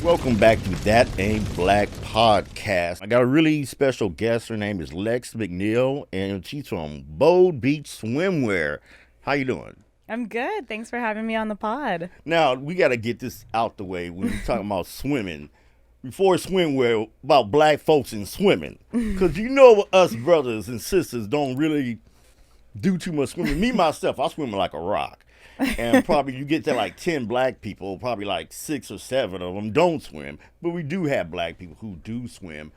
Welcome back to That Ain't Black podcast. I got a really special guest. Her name is Lex Mcneal, and she's from Bold Beach Swimwear. How you doing? I'm good. Thanks for having me on the pod. Now, we got to get this out the way when we're talking about swimming. Before swimwear, about black folks and swimming. Because you know us brothers and sisters don't really do too much swimming. Me, myself, I swim like a rock. And probably you get to like 10 black people, probably like 6 or 7 of them don't swim. But we do have black people who do swim.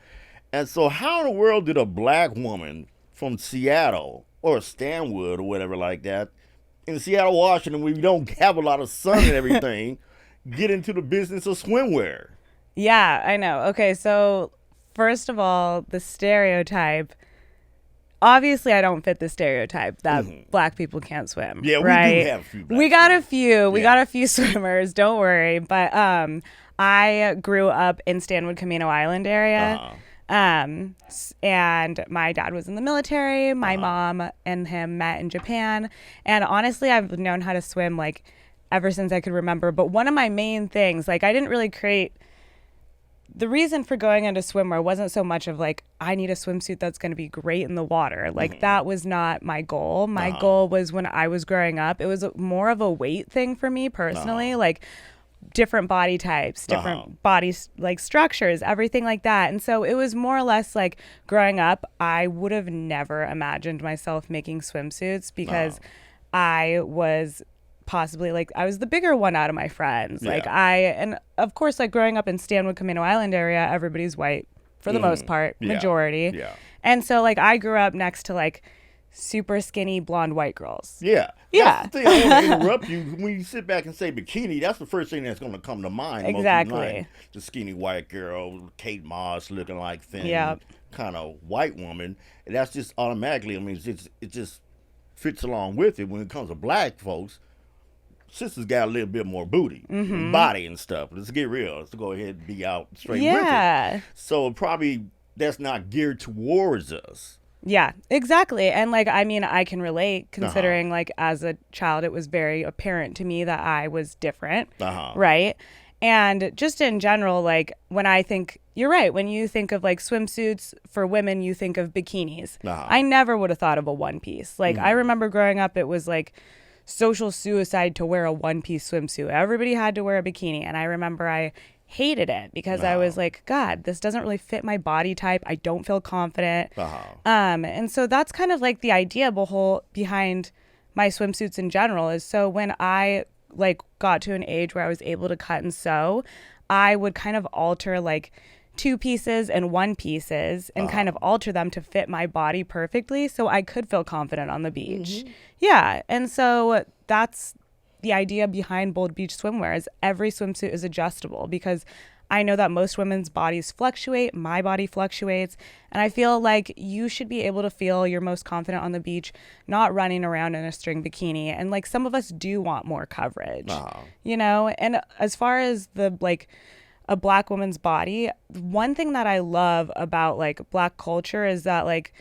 And so how in the world did a black woman from Seattle or Stanwood or whatever like that, in Seattle, Washington, where we don't have a lot of sun and everything, get into the business of swimwear? Yeah, I know. Okay, so first of all, the stereotype. Obviously, I don't fit the stereotype that black people can't swim. Yeah, right? We do have a few black We got a swimmers. few. We Yeah. got a few swimmers. Don't worry. But I grew up in Stanwood, Camino Island area. And my dad was in the military. My mom and him met in Japan. And honestly, I've known how to swim like ever since I could remember. But one of my main things, like I didn't really create. The reason for going into swimwear wasn't so much of like, I need a swimsuit that's going to be great in the water. Like that was not my goal. My goal was when I was growing up, it was more of a weight thing for me personally, like different body types, different body like structures, everything like that. And so it was more or less like growing up, I would have never imagined myself making swimsuits because I was possibly like I was the bigger one out of my friends. Like and of course, like growing up in Stanwood, Camino Island area, everybody's white for the most part, majority. Yeah. And so like I grew up next to like super skinny blonde white girls. Yeah. Yeah. That's the thing. I want to interrupt you. When you sit back and say bikini, that's the first thing that's going to come to mind. Exactly. Most of the time. The skinny white girl, Kate Moss looking like thin kind of white woman. And that's just automatically, I mean, it just fits along with it. When it comes to black folks, sisters got a little bit more booty, and body and stuff. Let's get real. Let's go ahead and be out straight with it. So probably that's not geared towards us. Yeah, exactly. And like, I mean, I can relate considering like as a child, it was very apparent to me that I was different. Right. And just in general, like when I think, you're right, when you think of like swimsuits for women, you think of bikinis. I never would have thought of a one piece. Like I remember growing up, it was like social suicide to wear a one-piece swimsuit. Everybody had to wear a bikini. And I remember I hated it because I was like, God, this doesn't really fit my body type. I don't feel confident. And so that's kind of like the idea behind my swimsuits in general is so when I like got to an age where I was able to cut and sew, I would kind of alter like 2 pieces and 1 pieces and kind of alter them to fit my body perfectly so I could feel confident on the beach. Yeah. And so that's the idea behind Bold Beach Swimwear is every swimsuit is adjustable because I know that most women's bodies fluctuate. My body fluctuates. And I feel like you should be able to feel your most confident on the beach, not running around in a string bikini. And like some of us do want more coverage, you know? And as far as the like a black woman's body, one thing that I love about like black culture is that like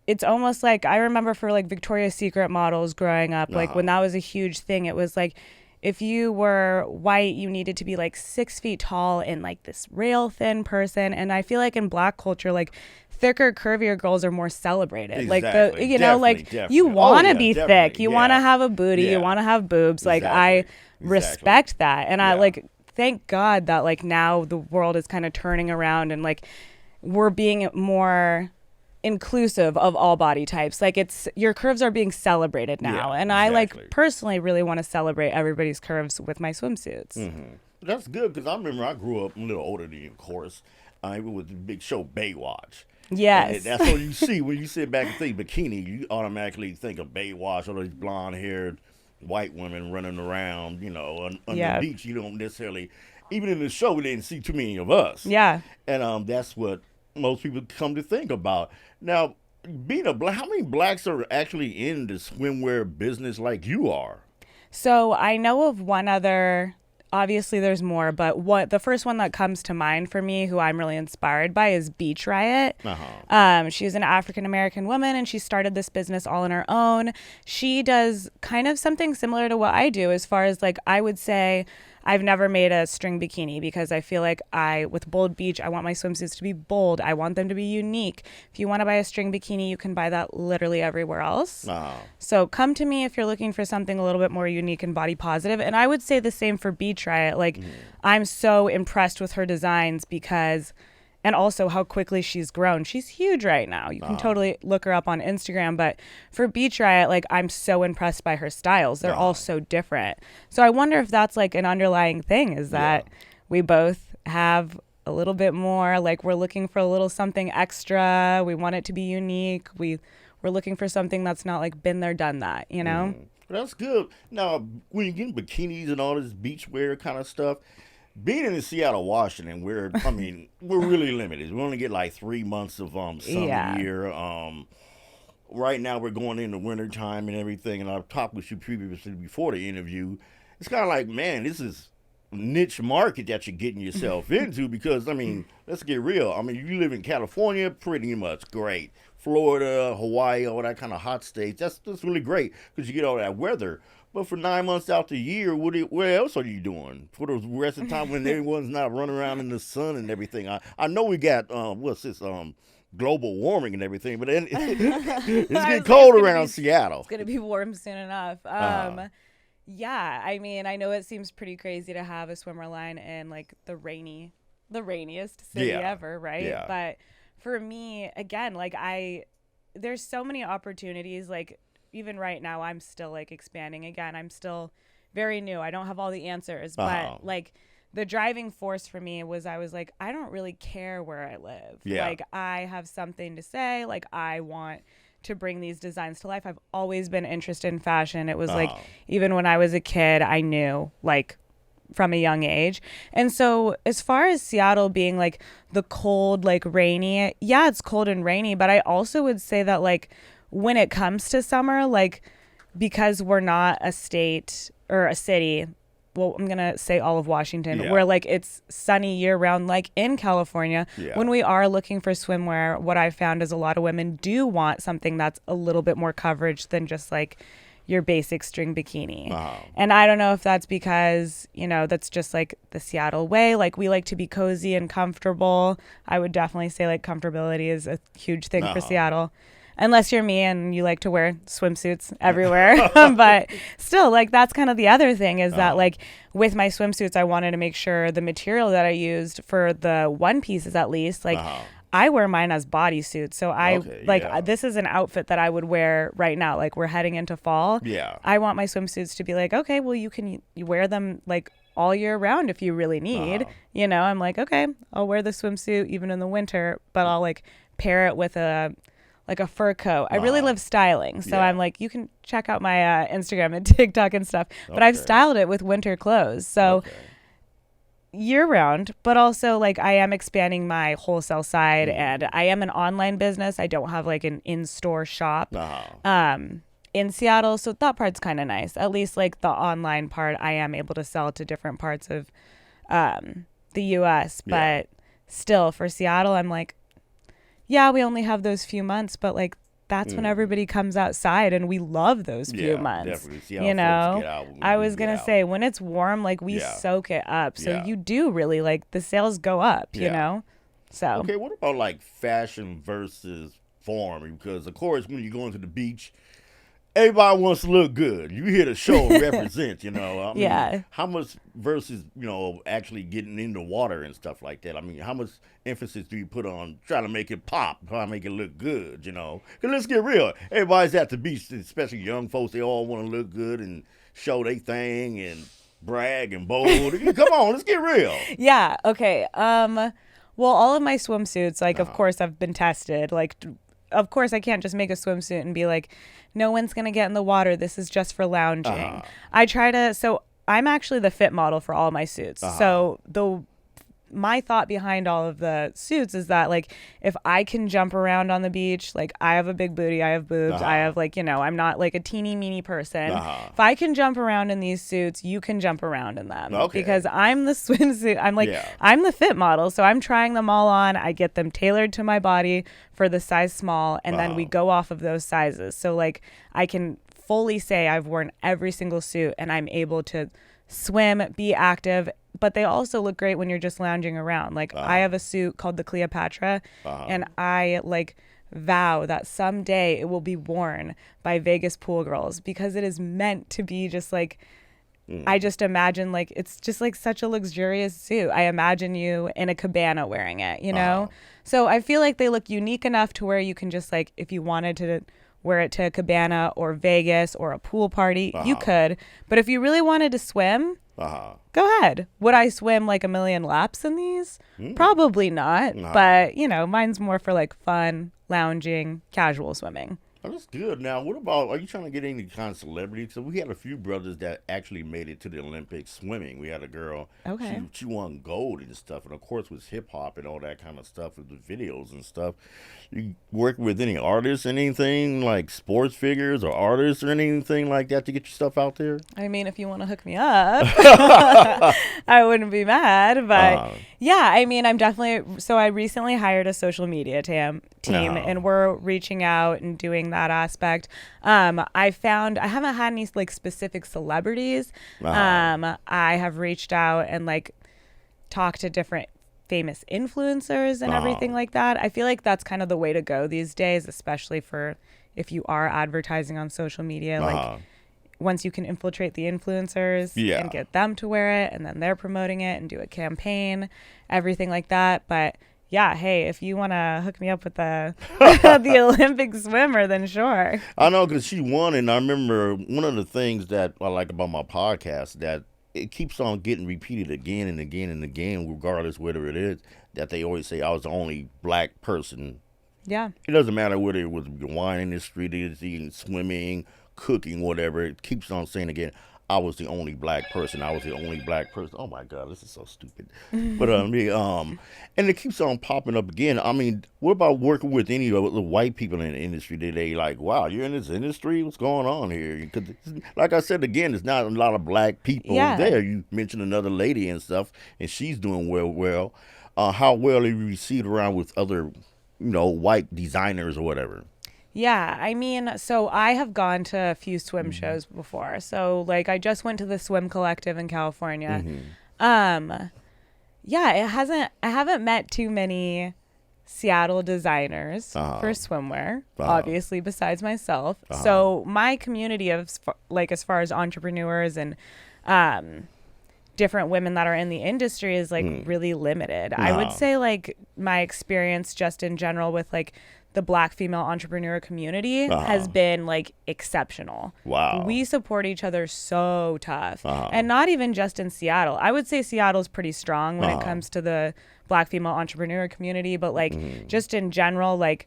it's almost like I remember for like Victoria's Secret models growing up, like when that was a huge thing, it was like if you were white, you needed to be like 6 feet tall and like this rail thin person. And I feel like in black culture, like thicker, curvier girls are more celebrated. Exactly. Like the, you know, like you want to be thick, you want to have a booty, you want to have boobs. Like I respect that. And I like, thank God that like now the world is kind of turning around and like we're being more inclusive of all body types. Like it's your curves are being celebrated now. And I like personally really want to celebrate everybody's curves with my swimsuits. That's good because I remember I grew up a little older than you, of course. It was the big show Baywatch. Yes. And that's what you see when you sit back and think bikini, you automatically think of Baywatch, all those blonde haired white women running around, you know, on the beach. You don't necessarily, even in the show, we didn't see too many of us. Yeah. And that's what most people come to think about. Now, being a black, how many blacks are actually in the swimwear business like you are? So I know of one other, obviously there's more, but the first one that comes to mind for me who I'm really inspired by is Beach Riot. She's an African-American woman and she started this business all on her own. She does kind of something similar to what I do as far as like, I would say I've never made a string bikini because I feel like with Bold Beach, I want my swimsuits to be bold. I want them to be unique. If you want to buy a string bikini, you can buy that literally everywhere else. So come to me if you're looking for something a little bit more unique and body positive. And I would say the same for Beach Riot. Like, I'm so impressed with her designs because... and also how quickly she's grown. She's huge right now. You can totally look her up on Instagram. But for Beach Riot, like, I'm so impressed by her styles. They're all so different. So I wonder if that's like an underlying thing, is that we both have a little bit more, like, we're looking for a little something extra. We want it to be unique. We're looking for something that's not like been there, done that, you know? That's good. Now, when you get bikinis and all this beachwear kind of stuff, being in Seattle, Washington, we're really limited. We only get like 3 months of sun a year. Right now we're going into winter time and everything, and I've talked with you previously before the interview. It's kind of like, man, this is a niche market that you're getting yourself into because, I mean, let's get real. I mean, you live in California, pretty much great. Florida, Hawaii, all that kind of hot states, that's really great because you get all that weather. But for 9 months out the year, what else are you doing for the rest of the time when everyone's not running around in the sun and everything? I know we got global warming and everything, but it's getting cold around Seattle. It's gonna be warm soon enough. Yeah, I mean, I know it seems pretty crazy to have a swimmer line in like the rainiest city ever, right? Yeah. But for me, again, like there's so many opportunities, like. Even right now, I'm still like expanding again. I'm still very new. I don't have all the answers, but like the driving force for me was I was like, I don't really care where I live. Yeah. Like, I have something to say. Like, I want to bring these designs to life. I've always been interested in fashion. It was like, even when I was a kid, I knew, like, from a young age. And so as far as Seattle being like the cold, like rainy, yeah, it's cold and rainy, but I also would say that like when it comes to summer, like, because we're not a state or a city, well, I'm going to say all of Washington, where like it's sunny year round, like in California, when we are looking for swimwear, what I've found is a lot of women do want something that's a little bit more coverage than just like your basic string bikini. And I don't know if that's because, you know, that's just like the Seattle way. Like, we like to be cozy and comfortable. I would definitely say like comfortability is a huge thing for Seattle. Unless you're me and you like to wear swimsuits everywhere. But still, like, that's kind of the other thing is that, like, with my swimsuits, I wanted to make sure the material that I used for the one pieces, at least, like, I wear mine as bodysuits. So this is an outfit that I would wear right now. Like, we're heading into fall. Yeah. I want my swimsuits to be like, okay, well, you wear them, like, all year round if you really need. You know, I'm like, okay, I'll wear the swimsuit even in the winter, but I'll, like, pair it with a fur coat. I really love styling. So I'm like, you can check out my Instagram and TikTok and stuff. But I've styled it with winter clothes. So year round, but also like I am expanding my wholesale side and I am an online business. I don't have like an in-store shop in Seattle. So that part's kind of nice. At least like the online part, I am able to sell to different parts of the US. But still for Seattle, I'm like, yeah, we only have those few months, but like that's when everybody comes outside and we love those few months. Definitely. You know, I was going to say when it's warm, like we soak it up. So you do really like the sales go up, you know? So. Okay, what about like fashion versus form? Because of course, when you go into the beach, everybody wants to look good. You here to show and represent, you know. I mean, how much versus, you know, actually getting in the water and stuff like that? I mean, how much emphasis do you put on trying to make it pop, trying to make it look good, you know? Because let's get real. Everybody's at the beach, especially young folks. They all want to look good and show their thing and brag and bold. Come on, let's get real. Yeah, okay. Well, all of my swimsuits, like, of course, I've been tested. Like, of course, I can't just make a swimsuit and be like, no one's going to get in the water. This is just for lounging. So I'm actually the fit model for all my suits. So my thought behind all of the suits is that, like, if I can jump around on the beach, like, I have a big booty, I have boobs, I have, like, you know, I'm not like a teeny meeny person. If I can jump around in these suits, you can jump around in them. Because I'm the swimsuit. I'm like, I'm the fit model. So I'm trying them all on. I get them tailored to my body for the size small. And then we go off of those sizes. So, like, I can fully say I've worn every single suit and I'm able to swim, be active, but they also look great when you're just lounging around. Like I have a suit called the Cleopatra, and I like vow that someday it will be worn by Vegas pool girls because it is meant to be just like, I just imagine like it's just like such a luxurious suit. I imagine you in a cabana wearing it, you know? So I feel like they look unique enough to where you can just like, if you wanted to wear it to a cabana or Vegas or a pool party, you could. But if you really wanted to swim, go ahead. Would I swim like a million laps in these? Probably not. But, you know, mine's more for like fun, lounging, casual swimming. Oh, that's good. Now, what about, are you trying to get any kind of celebrity? So we had a few brothers that actually made it to the Olympics swimming. We had a girl. Okay. She won gold and stuff, and of course with hip hop and all that kind of stuff with the videos and stuff. You work with any artists, anything like sports figures or artists or anything like that to get your stuff out there? I mean, if you want to hook me up, I wouldn't be mad. But yeah, I mean, I'm definitely, so I recently hired a social media team and we're reaching out and doing that aspect. I haven't had any like specific celebrities. I have reached out and like talked to different famous influencers and everything like that. I feel like that's kind of the way to go these days, especially for if you are advertising on social media. Like once you can infiltrate the influencers and get them to wear it, and then they're promoting it and do a campaign, everything like that. But yeah, hey, if you want to hook me up with the the Olympic swimmer, then sure. I know, because she won, and I remember one of the things that I like about my podcast that it keeps on getting repeated again and again and again, regardless whether it is, that they always say I was the only black person. Yeah. It doesn't matter whether it was the wine industry, eating, swimming, cooking, whatever. It keeps on saying again, I was the only black person. I was the only black person. Oh my God, this is so stupid. But and it keeps on popping up again. I mean, what about working with any of the white people in the industry? Did they like, wow, you're in this industry? What's going on here? Because, like I said again, there's not a lot of black people there. You mentioned another lady and stuff, and she's doing well. How well are you received around with other, white designers or whatever? Yeah, I mean, so I have gone to a few swim shows before. So like I just went to the Swim Collective in California. I haven't met too many Seattle designers for swimwear, obviously, besides myself. So my community of like as far as entrepreneurs and different women that are in the industry is like really limited. I would say like my experience just in general with like the Black female entrepreneur community has been like exceptional. Wow. We support each other so tough. And not even just in Seattle. I would say Seattle's pretty strong when it comes to the Black female entrepreneur community, but like just in general, like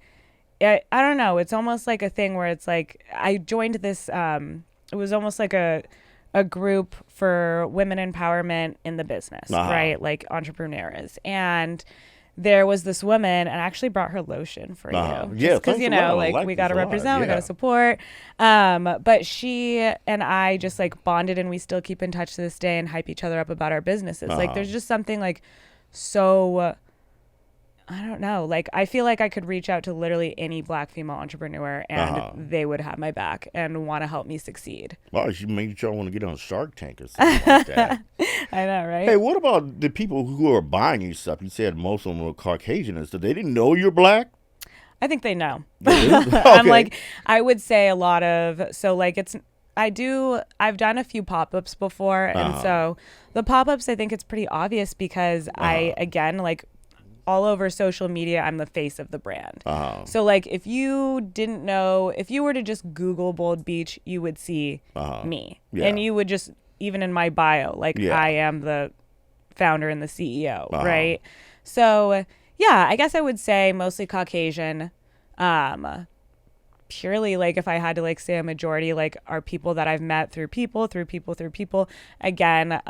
I don't know, it's almost like a thing where it's like I joined this it was almost like a group for women empowerment in the business, right? Like entrepreneurs. And there was this woman, and I actually brought her lotion for you. Yeah, because, like we got to represent, we got to support. But she and I just like bonded, and we still keep in touch to this day and hype each other up about our businesses. Like there's just something like so, I don't know. Like I feel like I could reach out to literally any Black female entrepreneur and they would have my back and want to help me succeed. Wow, you made sure I want to get on Shark Tank or something like that. I know, right? Hey, what about the people who are buying you stuff? You said most of them were Caucasian and stuff. They didn't know you're black? I think they know. Okay. I'm like, I would say a lot of, so like I've done a few pop-ups before. And so the pop-ups, I think it's pretty obvious because again, like, all over social media, I'm the face of the brand. So like if you didn't know, if you were to just Google Bold Beach, you would see me. Yeah. And you would just, even in my bio, like I am the founder and the CEO, right? So yeah, I guess I would say mostly Caucasian. Purely like if I had to like say a majority, like are people that I've met through people. Again,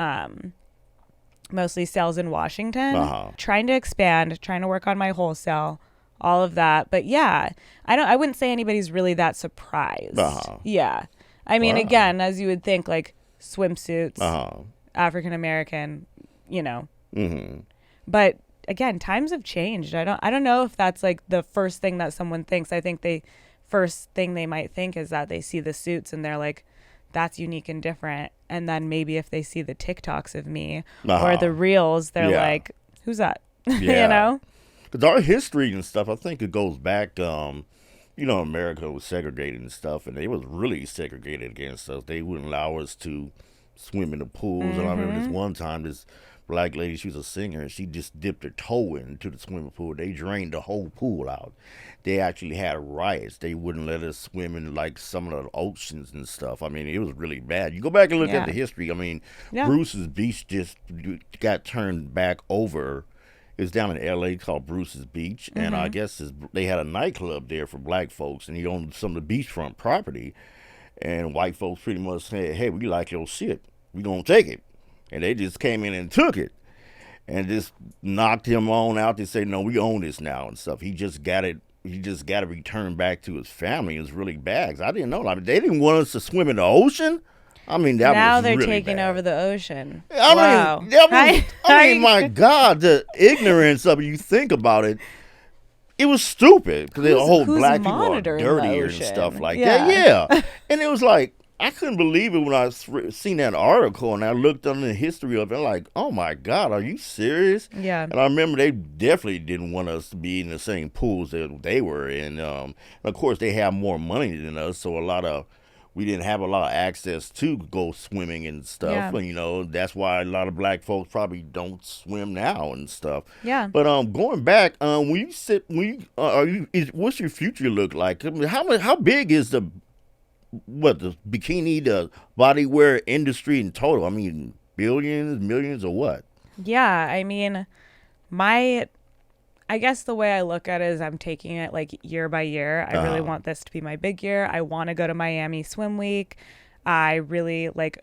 mostly sales in Washington, trying to expand, trying to work on my wholesale, all of that. But yeah, I wouldn't say anybody's really that surprised. Yeah. I mean, again, as you would think, like swimsuits, African-American, but again, times have changed. I don't know if that's like the first thing that someone thinks. I think first thing they might think is that they see the suits and they're like, that's unique and different. And then maybe if they see the TikToks of me or the reels, they're like, who's that? You know? Because our history and stuff, I think it goes back, America was segregated and stuff, and they was really segregated against us. They wouldn't allow us to swim in the pools. And I remember this one time, this black lady, she was a singer, and she just dipped her toe into the swimming pool. They drained the whole pool out. They actually had riots. They wouldn't let us swim in like some of the oceans and stuff. I mean, it was really bad. You go back and look at the history. I mean, Bruce's Beach just got turned back over. It was down in L.A. called Bruce's Beach, and I guess they had a nightclub there for black folks, and he owned some of the beachfront property. And white folks pretty much said, hey, we like your shit. We gonna take it. And they just came in and took it and just knocked him on out. They say, no, we own this now and stuff. He just got it. He just got to return back to his family. It's really bad. 'Cause I didn't know. I mean, they didn't want us to swim in the ocean. I mean, that now was really they're taking bad. over the ocean. I mean, my God, the ignorance of it. You think about it. It was stupid because the whole black people are dirtier and stuff like that. Yeah, and it was like, I couldn't believe it when I seen that article and I looked on the history of it. Like, oh my God, are you serious? Yeah. And I remember they definitely didn't want us to be in the same pools that they were in. Of course, they have more money than us, so we didn't have a lot of access to go swimming and stuff. Yeah. And, that's why a lot of black folks probably don't swim now and stuff. Yeah. But going back, what's your future look like? I mean, how big is the bikini, the bodywear industry in total? I mean, billions, millions, or what? Yeah, I mean, I guess the way I look at it is I'm taking it like year by year. I really want this to be my big year. I want to go to Miami Swim Week. I really like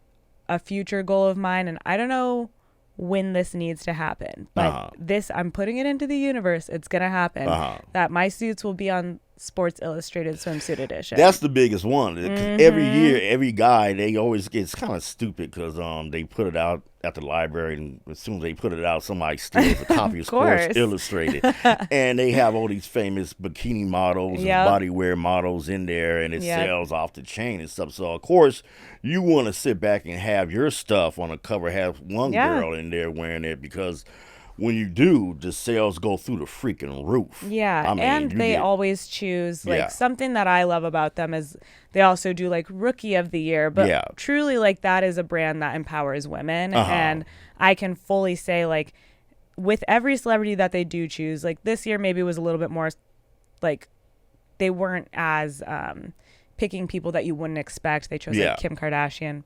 a future goal of mine, and I don't know when this needs to happen, but I'm putting it into the universe. It's going to happen that my suits will be on Sports Illustrated Swimsuit Edition. That's the biggest one. Every year, every guy, they always get, it's kind of stupid because they put it out at the library, and as soon as they put it out, somebody steals a copy of Sports Illustrated. And they have all these famous bikini models and bodywear models in there, and it sells off the chain and stuff. So, of course, you want to sit back and have your stuff on the cover, have one girl in there wearing it, because when you do, the sales go through the freaking roof. Yeah, I mean, and they always choose, like, something that I love about them is they also do, like, Rookie of the Year. But truly, like, that is a brand that empowers women. And I can fully say, like, with every celebrity that they do choose, like, this year maybe was a little bit more, like, they weren't as picking people that you wouldn't expect. They chose, like, Kim Kardashian.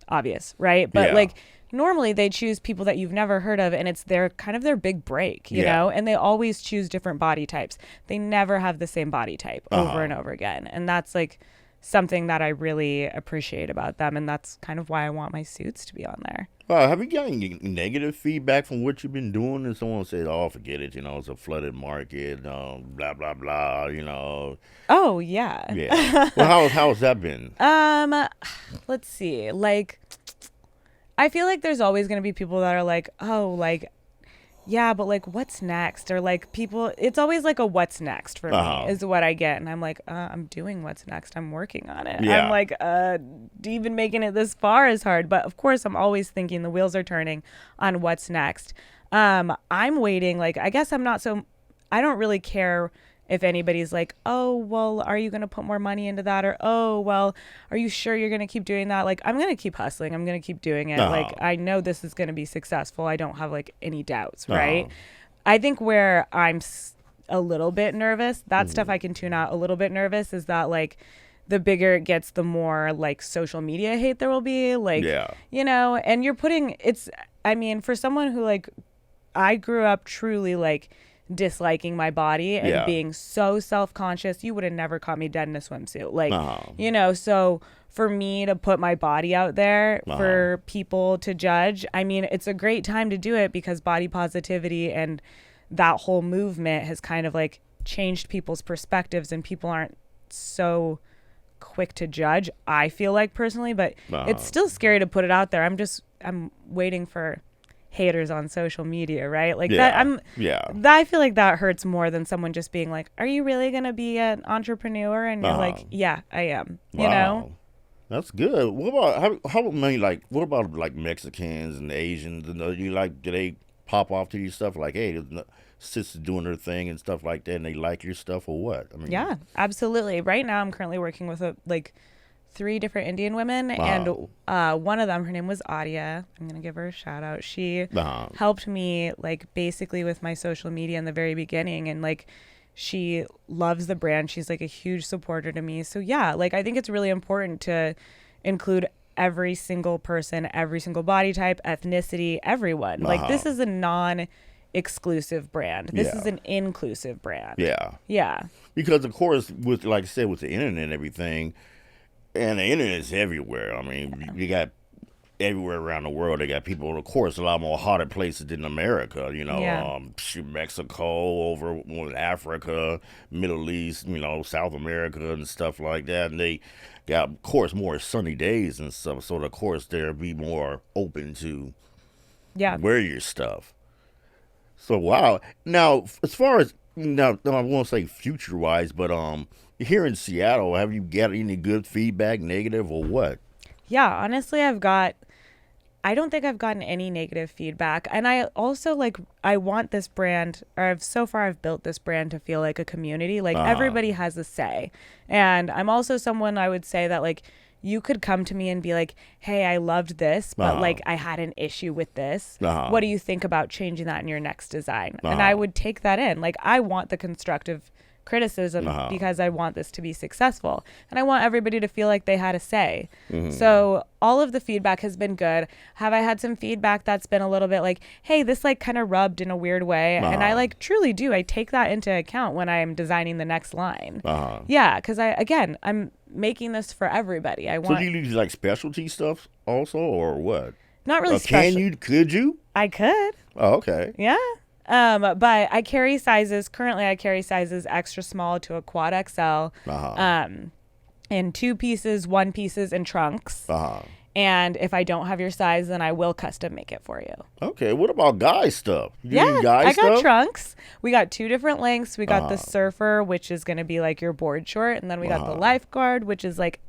Obvious, right? But, like, normally they choose people that you've never heard of, and it's their big break, you know, and they always choose different body types. They never have the same body type over and over again. And that's like something that I really appreciate about them. And that's kind of why I want my suits to be on there. Have you got any negative feedback from what you've been doing? And someone said, oh, forget it, it's a flooded market, blah, blah, blah, Oh, yeah. Yeah. Well, how has that been? Let's see. Like, I feel like there's always going to be people that are like, oh, like, yeah, but like, what's next? Or like people, it's always like a what's next for me is what I get. And I'm like, I'm doing what's next. I'm working on it. I'm like, even making it this far is hard. But of course, I'm always thinking the wheels are turning on what's next. I'm waiting. Like, I guess I don't really care if anybody's like, oh, well, are you going to put more money into that? Or, oh, well, are you sure you're going to keep doing that? Like, I'm going to keep hustling. I'm going to keep doing it. Like, I know this is going to be successful. I don't have, like, any doubts, right? I think where I'm a little bit nervous, that stuff I can tune out. A little bit nervous is that, like, the bigger it gets, the more, like, social media hate there will be. Like, and you're putting, for someone who, like, I grew up truly, like, disliking my body and being so self-conscious, you would have never caught me dead in a swimsuit. Like, so for me to put my body out there for people to judge, it's a great time to do it because body positivity and that whole movement has kind of like changed people's perspectives and people aren't so quick to judge, I feel like personally, but it's still scary to put it out there. I'm waiting for haters on social media, right? Like I feel like that hurts more than someone just being like, are you really going to be an entrepreneur? And you're like, yeah, I am, you know? That's good. What about how many what about like Mexicans and Asians and you like do they pop off to your stuff like hey sisters doing their thing and stuff like that and they like your stuff or what? I mean Yeah, absolutely. Right now I'm currently working with like 3 different Indian women and one of them, her name was Adia. I'm gonna give her a shout out. She helped me like basically with my social media in the very beginning and like she loves the brand. She's like a huge supporter to me. So yeah, like I think it's really important to include every single person, every single body type, ethnicity, everyone. Like this is a non-exclusive brand. This is an inclusive brand. Yeah. Yeah. Because of course, with like I said, with the internet and everything, and the internet is everywhere. I mean, you got everywhere around the world. They got people, of course, a lot more hotter places than America. You know, Mexico, over in Africa, Middle East, you know, South America and stuff like that. And they got, of course, more sunny days and stuff. So, of course, they'll be more open to wear your stuff. So, wow. Now, as far as, now I won't say future-wise, but here in Seattle, have you got any good feedback, negative, or what? Yeah, honestly, I don't think I've gotten any negative feedback. And I also I want this brand, or I've built this brand to feel like a community. Like everybody has a say. And I'm also someone I would say that like, you could come to me and be like, hey, I loved this, but like I had an issue with this. What do you think about changing that in your next design? And I would take that in. Like I want the constructive criticism because I want this to be successful and I want everybody to feel like they had a say. So all of the feedback has been good. Have I had some feedback that's been a little bit like, hey, this like kind of rubbed in a weird way? And I like truly do. I take that into account when I'm designing the next line. Yeah, because I'm making this for everybody. I want. So do you use like specialty stuff also, or what? Not really. Special. Could you? I could. Oh, okay. Yeah. But I carry sizes. Currently, I carry sizes extra small to a quad XL. In 2 pieces, 1 pieces, and trunks. And if I don't have your size, then I will custom make it for you. Okay. What about guy stuff? I got trunks. We got 2 different lengths. We got the surfer, which is going to be like your board short. And then we got the lifeguard, which is like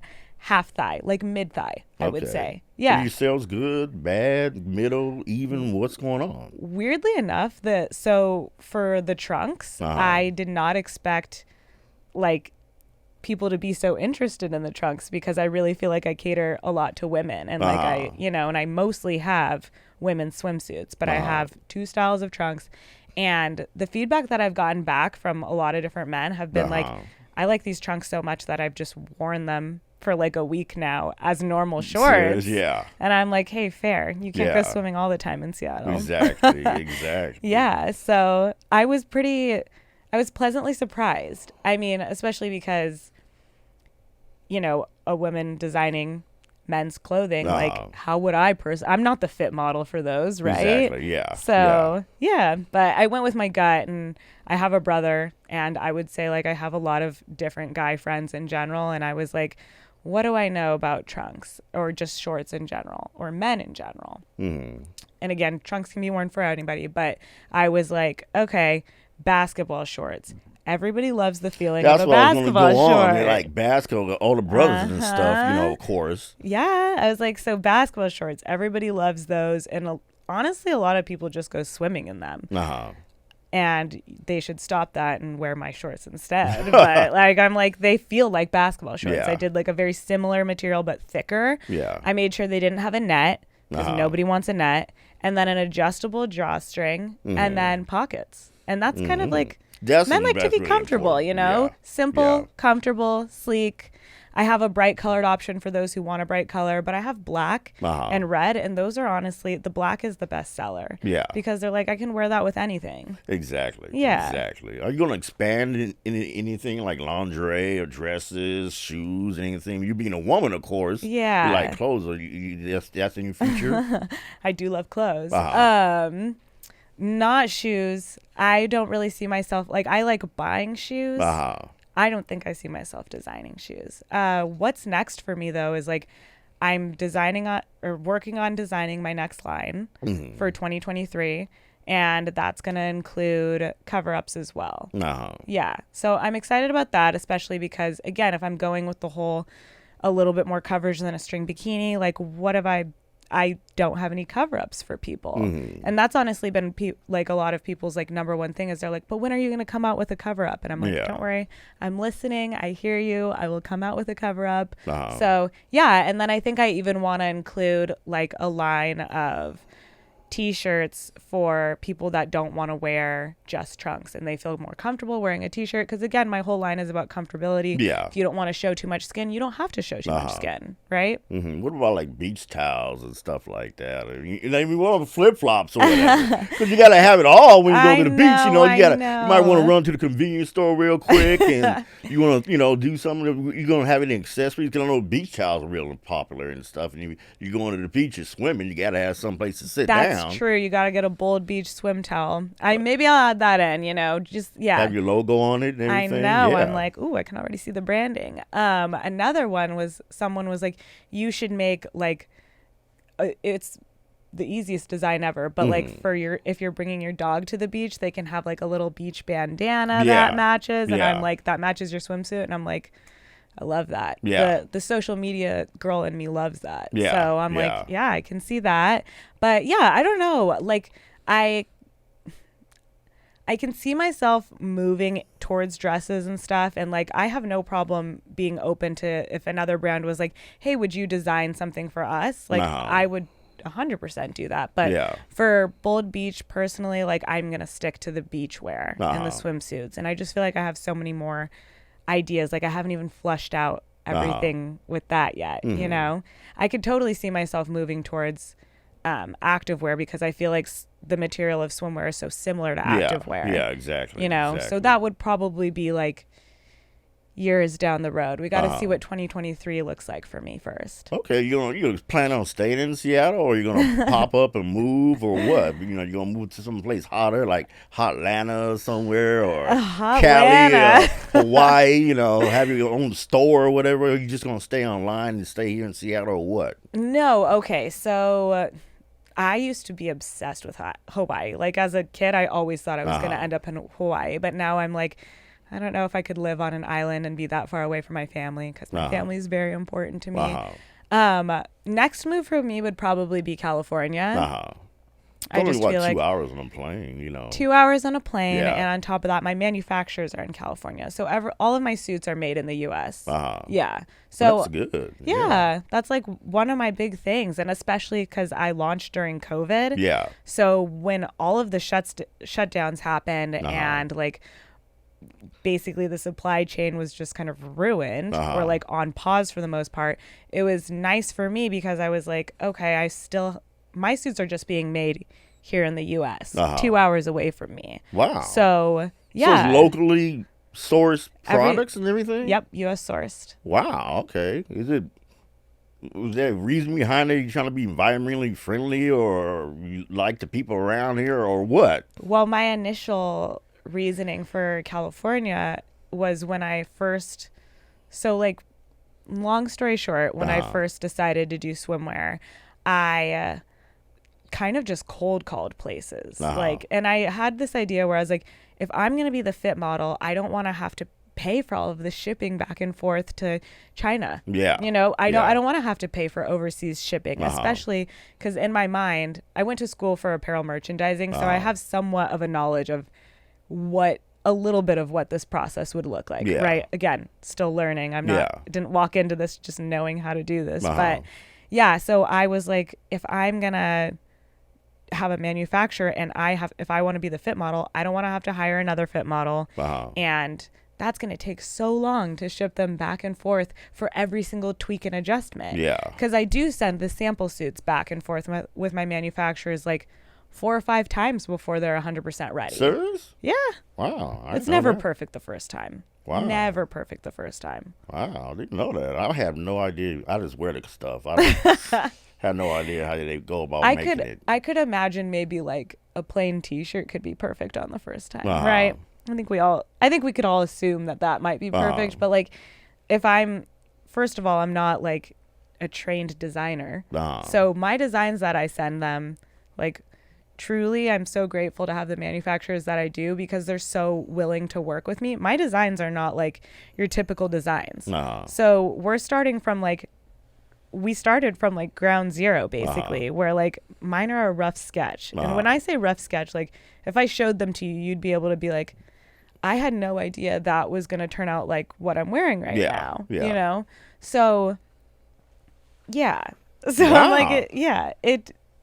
half thigh, like mid thigh, I would say. Yeah. Are your sales good, bad, middle, even? What's going on? Weirdly enough, for the trunks, I did not expect like people to be so interested in the trunks because I really feel like I cater a lot to women and like and I mostly have women's swimsuits, but I have 2 styles of trunks, and the feedback that I've gotten back from a lot of different men have been like, I like these trunks so much that I've just worn them for like a week now as normal shorts. Yeah. And I'm like, hey, fair. You can't go swimming all the time in Seattle. Exactly. Yeah. So I was pleasantly surprised. I mean, especially because, a woman designing men's clothing, like how would I'm not the fit model for those, right? Exactly, yeah. So, but I went with my gut, and I have a brother, and I would say like I have a lot of different guy friends in general, and I was like, what do I know about trunks or just shorts in general or men in general? And again, trunks can be worn for anybody, but I was like, okay, basketball shorts. Everybody loves the feeling of a basketball short. They're like basketball, all the brothers and stuff, of course. Yeah, I was like, so basketball shorts, everybody loves those. And honestly, a lot of people just go swimming in them. And they should stop that and wear my shorts instead. But I'm like, they feel like basketball shorts. I did like a very similar material, but thicker. I made sure they didn't have a net because nobody wants a net. And then an adjustable drawstring and then pockets. And that's kind of like, men like to be comfortable, simple, comfortable, sleek. I have a bright colored option for those who want a bright color, but I have black and red, and those are honestly, the black is the best seller. Yeah. Because they're like, I can wear that with anything. Exactly. Yeah. Exactly. Are you going to expand in anything like lingerie or dresses, shoes, anything? You being a woman, of course. Yeah. You like clothes. That's in your future? I do love clothes. Not shoes. I don't really see myself, I like buying shoes. I don't think I see myself designing shoes. What's next for me though is I'm working on designing my next line for 2023, and that's going to include cover-ups as well. Yeah. So I'm excited about that, especially because again, if I'm going with the whole a little bit more coverage than a string bikini. Like, what have I don't have any cover-ups for people. And that's honestly been like a lot of people's like number one thing is they're like, but when are you going to come out with a cover-up? And I'm like, don't worry, I'm listening, I hear you, I will come out with a cover-up. So yeah, and then I think I even want to include like a line of t-shirts for people that don't want to wear just trunks and they feel more comfortable wearing a t-shirt, because again, my whole line is about comfortability. If you don't want to show too much skin, you don't have to show too much skin, right? What about like beach towels and stuff like that? Maybe one of the flip-flops or whatever, because you gotta have it all when you go to the beach. You might want to run to the convenience store real quick and you want to do something. You're gonna have any accessories, because I know beach towels are real popular and stuff, and you going to the beach and swimming, you gotta have someplace to sit down. That's true. You got to get a Bold Beach swim towel. Maybe I'll add that in, have your logo on it and everything. I know. I'm like, ooh, I can already see the branding. Another one was someone was like, you should make like, it's the easiest design ever, but like if you're bringing your dog to the beach, they can have like a little beach bandana that matches. And I'm like, that matches your swimsuit. And I'm like, I love that. The social media girl in me loves that. So I'm like, I can see that. But I don't know. Like I can see myself moving towards dresses and stuff. And like, I have no problem being open to if another brand was like, hey, would you design something for us? Like I would 100% do that. But for Bold Beach personally, like I'm going to stick to the beach wear and the swimsuits. And I just feel like I have so many more ideas. Like I haven't even flushed out everything with that yet. I could totally see myself moving towards activewear, because I feel like the material of swimwear is so similar to activewear. Exactly. So that would probably be like years down the road. We got to see what 2023 looks like for me first. Okay, you plan on staying in Seattle, or you're gonna pop up and move, or what? You're gonna move to some place hotter, like Hotlanta somewhere, or Cali, Hawaii. Have your own store or whatever. Or you just gonna stay online and stay here in Seattle, or what? No. Okay, so. I used to be obsessed with Hawaii. Like as a kid, I always thought I was going to end up in Hawaii. But now I'm like, I don't know if I could live on an island and be that far away from my family, because my family is very important to me. Next move for me would probably be California. I just feel like 2 hours on a plane, 2 hours on a plane, and on top of that, my manufacturers are in California, so all of my suits are made in the U.S. So that's good. That's like one of my big things, and especially because I launched during COVID. So when all of the shutdowns happened, and like basically the supply chain was just kind of ruined or like on pause for the most part, it was nice for me because I was like, okay, my suits are just being made here in the U.S., 2 hours away from me. Wow. So, So it's locally sourced products and everything? Yep, U.S. sourced. Wow, okay. Was there a reason behind it? You trying to be environmentally friendly, or you like the people around here, or what? Well, my initial reasoning for California was when I first... So, like, long story short, when I first decided to do swimwear, I... kind of just cold called places. And I had this idea where I was like, if I'm going to be the fit model, I don't want to have to pay for all of the shipping back and forth to China. I don't want to have to pay for overseas shipping, especially because in my mind, I went to school for apparel merchandising. So I have somewhat of a knowledge of a little bit of what this process would look like, right? Again, still learning. Didn't walk into this just knowing how to do this, but so I was like, if I'm going to have a manufacturer and if I want to be the fit model, I don't want to have to hire another fit model. And that's going to take so long to ship them back and forth for every single tweak and adjustment. Because I do send the sample suits back and forth with my manufacturers like 4 or 5 times before they're 100% ready. Serious? Yeah. Wow. It's never perfect the first time. Wow. Never perfect the first time. Wow. I didn't know that. I have no idea. I just wear the stuff. I had no idea how they go about making it. I could imagine maybe like a plain T-shirt could be perfect on the first time, right? I think we could all assume that might be perfect, but like first of all, I'm not like a trained designer. So my designs that I send them, like truly, I'm so grateful to have the manufacturers that I do because they're so willing to work with me. My designs are not like your typical designs. So we started from like ground zero, basically, where like mine are a rough sketch. And when I say rough sketch, like if I showed them to you, you'd be able to be like, I had no idea that was going to turn out like what I'm wearing right now, you know? So yeah. So I'm like,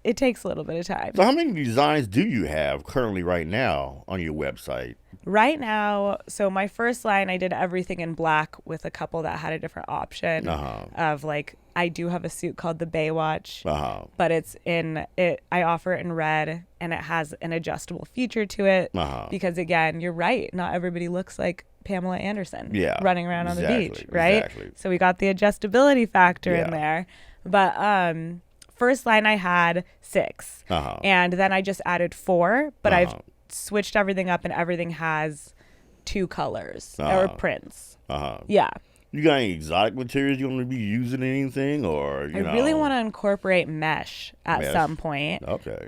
it takes a little bit of time. So how many designs do you have currently right now on your website? Right now, so my first line, I did everything in black with a couple that had a different option of like, I do have a suit called the Baywatch, but I offer it in red and it has an adjustable feature to it because again, you're right. Not everybody looks like Pamela Anderson running around on the beach, right? Exactly. So we got the adjustability factor in there. But first line I had 6 and then I just added 4, but I've switched everything up and everything has 2 colors or prints. Yeah. You got any exotic materials you want to be using anything or I really want to incorporate mesh at some point. Okay.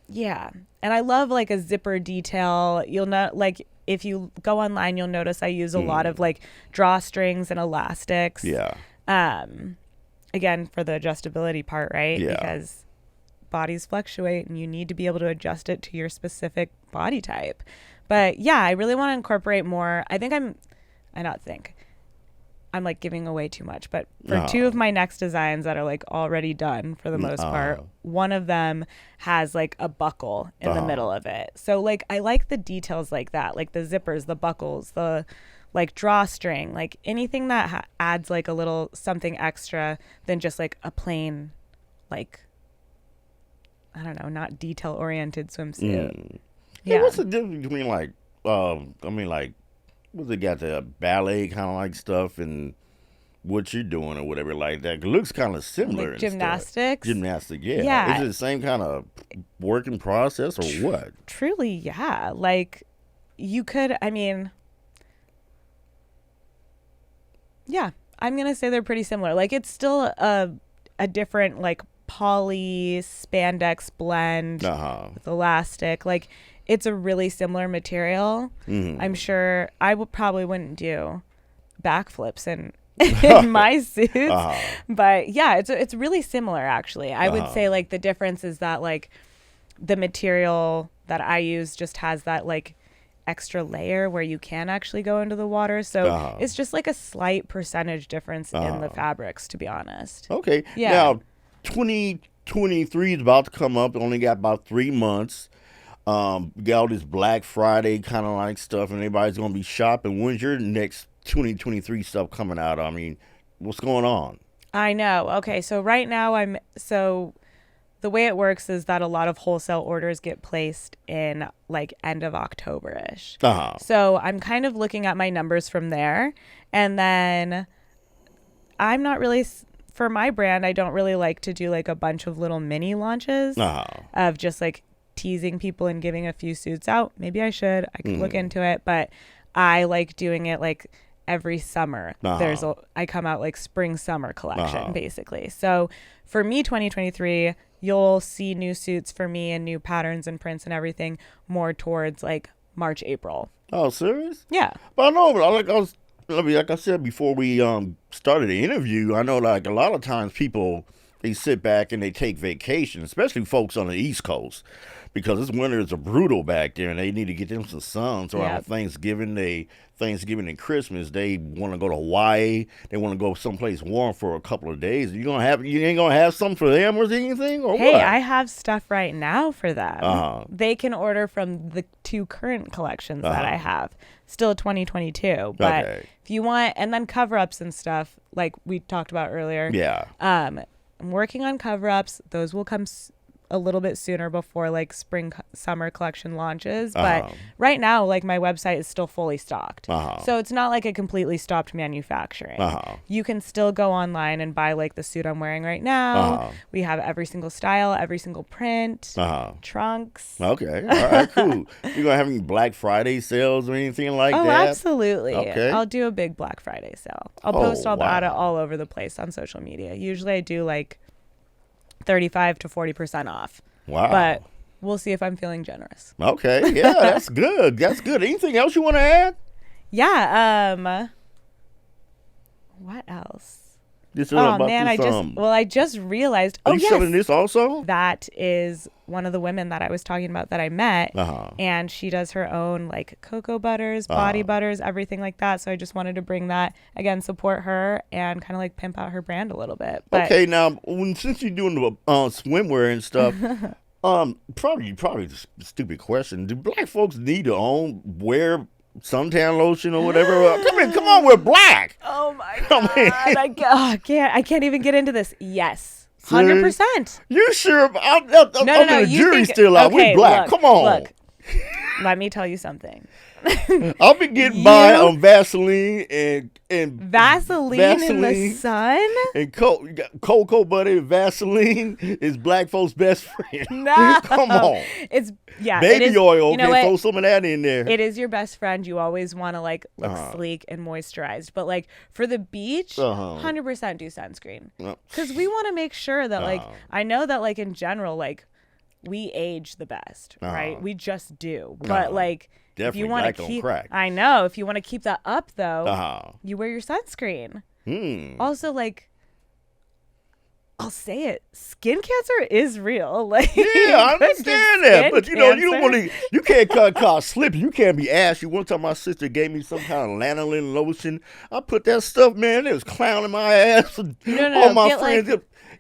Yeah. And I love like a zipper detail. You'll know like if you go online you'll notice I use a lot of like drawstrings and elastics. Yeah. Again for the adjustability part, right? Yeah. Because bodies fluctuate and you need to be able to adjust it to your specific body type. But yeah, I really want to incorporate more. I'm like giving away too much, but for 2 of my next designs that are like already done for the most part, one of them has like a buckle in the middle of it. So like I like the details like that, like the zippers, the buckles, the like drawstring, like anything that adds like a little something extra than just like a plain, like, I don't know, not detail oriented swimsuit. Yeah. What's the difference between like, what's it got, the ballet kind of like stuff and what you're doing or whatever like that? It looks kind of similar. Like gymnastics? Gymnastics, yeah. Is it the same kind of working process or what? Truly, yeah. Like you could, yeah, I'm going to say they're pretty similar. Like it's still a different like poly spandex blend with elastic. Like it's a really similar material. I'm sure I probably wouldn't do backflips in my suits, but yeah, it's really similar actually. I would say like the difference is that like the material that I use just has that like extra layer where you can actually go into the water. So it's just like a slight percentage difference in the fabrics, to be honest. Okay. Yeah. Now, 2023 is about to come up. Only got about 3 months. Got all this Black Friday kind of like stuff, and everybody's going to be shopping. When's your next 2023 stuff coming out? I mean, what's going on? I know. Okay, so right now the way it works is that a lot of wholesale orders get placed in like end of October-ish. So I'm kind of looking at my numbers from there, and then I'm not really, for my brand, I don't really like to do like a bunch of little mini launches of just like teasing people and giving a few suits out. Maybe I should. I could look into it, but I like doing it like every summer. I come out like spring summer collection basically. So for me, 2023, you'll see new suits for me and new patterns and prints and everything more towards like March, April. Oh, serious? Yeah. But I know, like I said before we started the interview, I know like a lot of times people, they sit back and they take vacation, especially folks on the East Coast, because this winter is brutal back there and they need to get them some sun. So on Thanksgiving and Christmas, they want to go to Hawaii. They want to go someplace warm for a couple of days. You ain't gonna have something for them or anything, or hey, what? I have stuff right now for them. They can order from the 2 current collections that I have. Still 2022, but if you want, and then cover-ups and stuff like we talked about earlier. Yeah. I'm working on cover-ups. Those will come a little bit sooner before like spring summer collection launches, but right now like my website is still fully stocked, so it's not like a completely stopped manufacturing. You can still go online and buy like the suit I'm wearing right now. We have every single style, every single print, trunks. Okay, all right, cool. You gonna have any Black Friday sales or anything like that? Oh, absolutely. Okay, I'll do a big Black Friday sale. I'll post about it all over the place on social media. Usually I do like 35 to 40% off. Wow. But we'll see if I'm feeling generous. Okay. Yeah, that's good. That's good. Anything else you want to add? Yeah. What else? Oh man, I just realized. Are you selling this also? That is one of the women that I was talking about that I met, and she does her own like cocoa butters, body butters, everything like that. So I just wanted to bring that again, support her, and kind of like pimp out her brand a little bit. But, okay, now since you're doing the swimwear and stuff, probably a stupid question. Do black folks need to wear suntan lotion or whatever? Come on, we're black. Oh my god! I can't even get into this. Yes, 100%. You sure? No. The jury's still out. Okay, we black. Come on. Look, let me tell you something. I'll be getting by on Vaseline and Vaseline in the sun and cocoa butter. Vaseline is black folks' best friend. No, come on. It's baby oil. You know what? Throw some of that in there. It is your best friend. You always want to like look sleek and moisturized, but like for the beach, 100% do sunscreen because we want to make sure that like I know that like in general like we age the best, right? We just do, but like. Definitely, if you want to keep, I know. If you want to keep that up, though, you wear your sunscreen. Also, like, I'll say it: skin cancer is real. Like, yeah, I understand that, but you don't want to. You can't cut slip. You can't be ashy. One time, my sister gave me some kind of lanolin lotion. I put that stuff, man. It was clowning my ass. No. All my friends.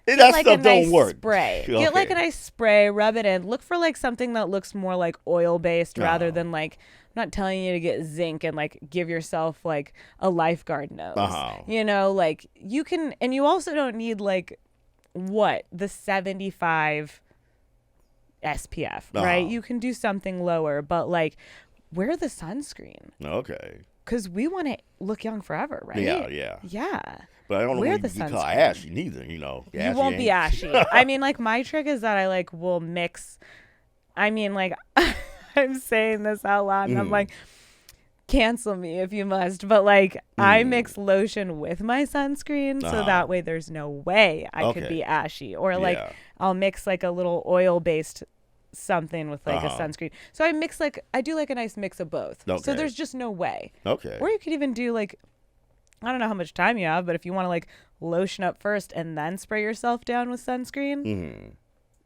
That like stuff don't nice work. Spray. Okay. Get like a nice spray, rub it in. Look for like something that looks more like oil based rather than like. I'm not telling you to get zinc and like give yourself like a lifeguard nose. You know, like you can, and you also don't need like the 75 SPF, right? You can do something lower, but like wear the sunscreen. Okay. Because we want to look young forever, right? Yeah. But I don't want to be called ashy neither, you know. You won't be ashy. I mean, like, my trick is that I, like, will mix. I mean, like, I'm saying this out loud, and I'm like, cancel me if you must. But, like, I mix lotion with my sunscreen, so that way there's no way I could be ashy. Or, like, I'll mix, like, a little oil-based something with, like, a sunscreen. So I do, like, a nice mix of both. Okay. So there's just no way. Okay. Or you could even do, like, I don't know how much time you have, but if you want to like lotion up first and then spray yourself down with sunscreen,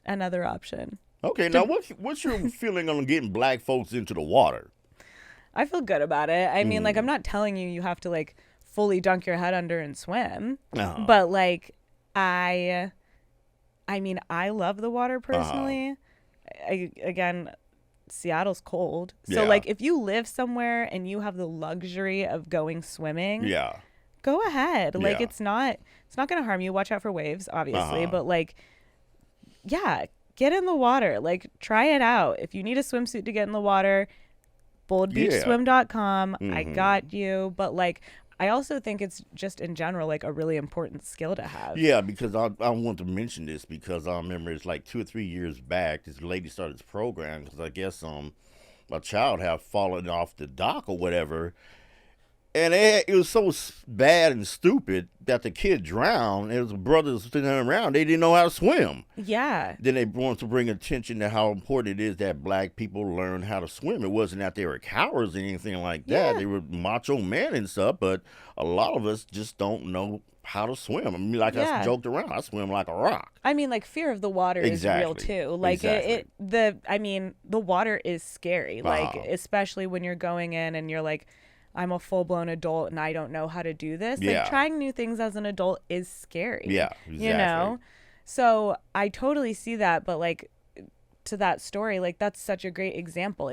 another option. Okay, now what's your feeling on getting black folks into the water? I feel good about it. I mean, like I'm not telling you have to like fully dunk your head under and swim, but like I mean, I love the water personally. Again, Seattle's cold. So like if you live somewhere and you have the luxury of going swimming, go ahead. Like it's not going to harm you. Watch out for waves, obviously, but like get in the water. Like try it out. If you need a swimsuit to get in the water, boldbeachswim.com. I got you. But like I also think it's just in general like a really important skill to have. Yeah, because I want to mention this because I remember it's like 2 or 3 years back. This lady started this program because I guess a child had fallen off the dock or whatever, and it was so bad and stupid that the kid drowned. It was brothers sitting around; they didn't know how to swim. Yeah. Then they wanted to bring attention to how important it is that black people learn how to swim. It wasn't that they were cowards or anything like that. They were macho men and stuff, but a lot of us just don't know how to swim. I mean, like I joked around, I swim like a rock. I mean, like fear of the water is real too. Like the water is scary. Like especially when you're going in and you're like, I'm a full-blown adult and I don't know how to do this. Like trying new things as an adult is scary. Yeah, exactly. You know? So I totally see that, but like to that story, like that's such a great example.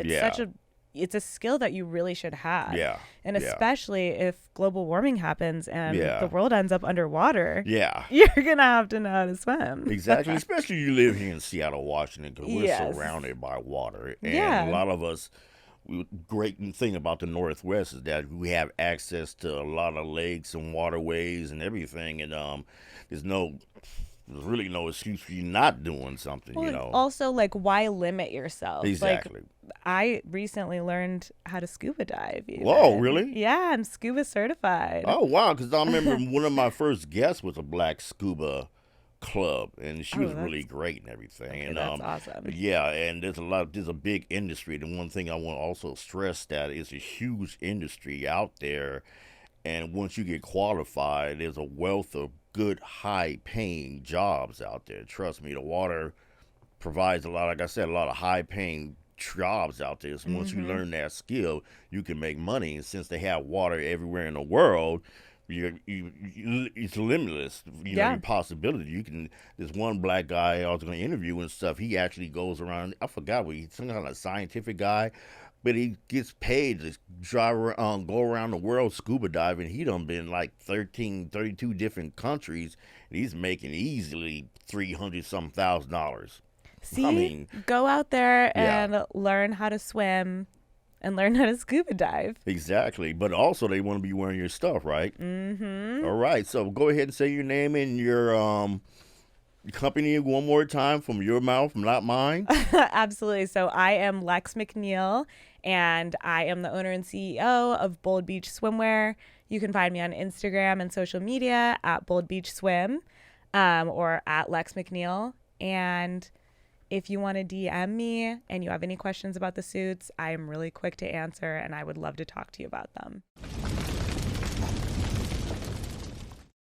It's a skill that you really should have. Yeah. And especially if global warming happens and the world ends up underwater. Yeah. You're going to have to know how to swim. Exactly. Especially you live here in Seattle, Washington, because we're surrounded by water. And a lot of us, great thing about the Northwest is that we have access to a lot of lakes and waterways and everything. And there's really no excuse for you not doing something, well, you know. Also, like, why limit yourself? Exactly. Like, I recently learned how to scuba dive. Even. Whoa, really? Yeah, I'm scuba certified. Oh, wow, because I remember one of my first guests was a black scuba club, and she was really great and everything. Okay, and that's awesome. Yeah, and there's a big industry. The one thing I want to also stress that is a huge industry out there, and once you get qualified, there's a wealth of good, high-paying jobs out there. Trust me, the water provides a lot. Like I said, a lot of high-paying jobs out there. So once you learn that skill, you can make money. And since they have water everywhere in the world, it's limitless. Your possibility. You can. There's one black guy I was going to interview and stuff. He actually goes around. I forgot what he's some kind of scientific guy, but he gets paid to go around the world scuba diving. He done been like 32 different countries, and he's making easily $300,000. See, I mean, go out there and learn how to swim and learn how to scuba dive. Exactly. But also they want to be wearing your stuff, right? Mm-hmm. All right. So go ahead and say your name and your company one more time from your mouth, not mine. Absolutely. So I am Lex Mcneal, and I am the owner and CEO of Bold Beach Swimwear. You can find me on Instagram and social media at Bold Beach Swim or at Lex Mcneal. And if you want to DM me and you have any questions about the suits, I am really quick to answer, and I would love to talk to you about them.